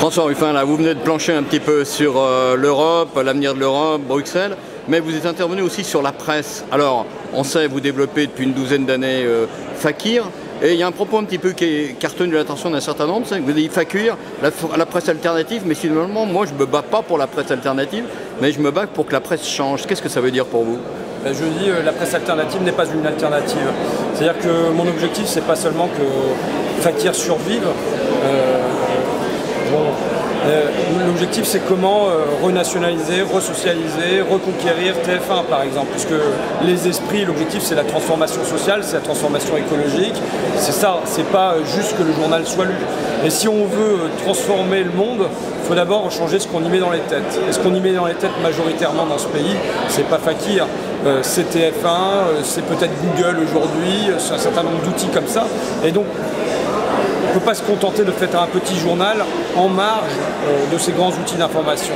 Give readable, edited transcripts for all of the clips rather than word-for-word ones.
François Ruffin, là, vous venez de plancher un petit peu sur l'Europe, l'avenir de l'Europe, Bruxelles, mais vous êtes intervenu aussi sur la presse. Alors, on sait, vous développez depuis une douzaine d'années Fakir, et il y a un propos un petit peu qui a retenu l'attention d'un certain nombre, c'est que vous dites Fakir, la presse alternative, mais finalement, moi je ne me bats pas pour la presse alternative, mais je me bats pour que la presse change. Qu'est-ce que ça veut dire pour vous ? Je dis la presse alternative n'est pas une alternative. C'est-à-dire que mon objectif, c'est pas seulement que Fakir survive. L'objectif, c'est comment renationaliser, resocialiser, reconquérir TF1 par exemple, puisque les esprits, l'objectif c'est la transformation sociale, c'est la transformation écologique, c'est ça, c'est pas juste que le journal soit lu. Et si on veut transformer le monde, il faut d'abord changer ce qu'on y met dans les têtes. Et ce qu'on y met dans les têtes majoritairement dans ce pays, c'est pas Fakir, c'est TF1, c'est peut-être Google aujourd'hui, c'est un certain nombre d'outils comme ça. Et donc, on ne peut pas se contenter de faire un petit journal en marge de ces grands outils d'information.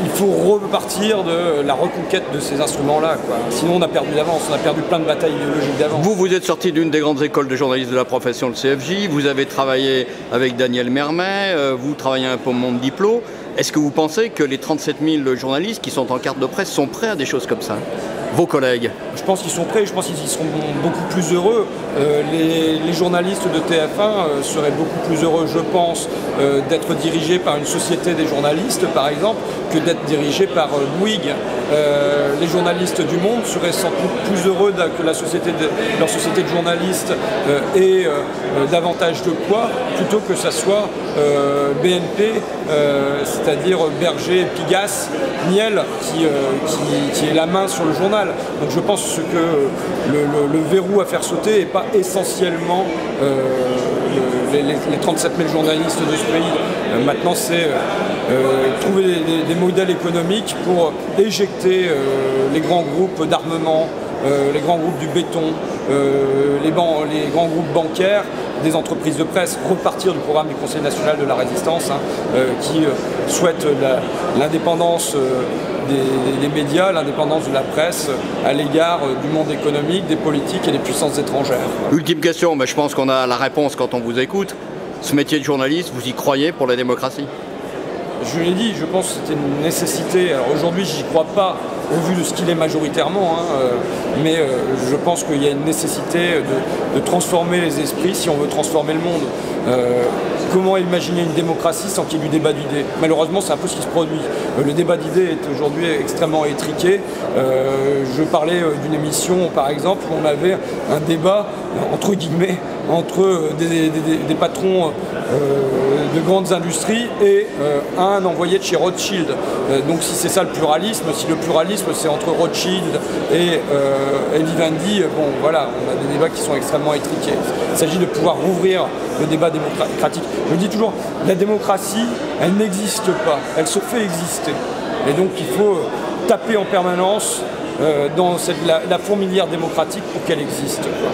Il faut repartir de la reconquête de ces instruments-là, quoi. Sinon on a perdu d'avance, on a perdu plein de batailles idéologiques d'avance. Vous êtes sorti d'une des grandes écoles de journalistes de la profession, le CFJ, vous avez travaillé avec Daniel Mermet, vous travaillez un peu au Monde Diplo. Est-ce que vous pensez que les 37 000 journalistes qui sont en carte de presse sont prêts à des choses comme ça ? Vos collègues? Je pense qu'ils sont prêts, je pense qu'ils seront beaucoup plus heureux. Les journalistes de TF1 seraient beaucoup plus heureux, je pense, d'être dirigés par une société des journalistes, par exemple, que d'être dirigés par Bouygues. Les journalistes du Monde seraient sans doute plus heureux que leur société de journalistes ait davantage de poids, plutôt que ça soit BNP, c'est-à-dire Berger, Pigasse, Niel, qui est la main sur le journal. Donc je pense que le verrou à faire sauter n'est pas essentiellement les 37 000 journalistes de ce pays. Maintenant, c'est trouver des modèles économiques pour éjecter les grands groupes d'armement, les grands groupes du béton, les grands groupes bancaires, des entreprises de presse, repartir du programme du Conseil national de la résistance, qui souhaite l'indépendance des médias, l'indépendance de la presse à l'égard du monde économique, des politiques et des puissances étrangères. Ultime question, mais je pense qu'on a la réponse quand on vous écoute. Ce métier de journaliste, vous y croyez pour la démocratie ? Je l'ai dit, je pense que c'était une nécessité. Aujourd'hui, j'y crois pas au vu de ce qu'il est majoritairement, mais je pense qu'il y a une nécessité de transformer les esprits si on veut transformer le monde. Comment imaginer une démocratie sans qu'il y ait du débat d'idées? Malheureusement, c'est un peu ce qui se produit. Le débat d'idées est aujourd'hui extrêmement étriqué. Je parlais d'une émission, par exemple, où on avait un débat, entre guillemets, entre des patrons de grandes industries et un envoyé de chez Rothschild. Donc si c'est ça le pluralisme, si le pluralisme c'est entre Rothschild et Vivendi, bon voilà, on a des débats qui sont extrêmement étriqués. Il s'agit de pouvoir rouvrir le débat démocratique. Je dis toujours, la démocratie, elle n'existe pas, elle se fait exister. Et donc il faut taper en permanence dans la fourmilière démocratique pour qu'elle existe, quoi.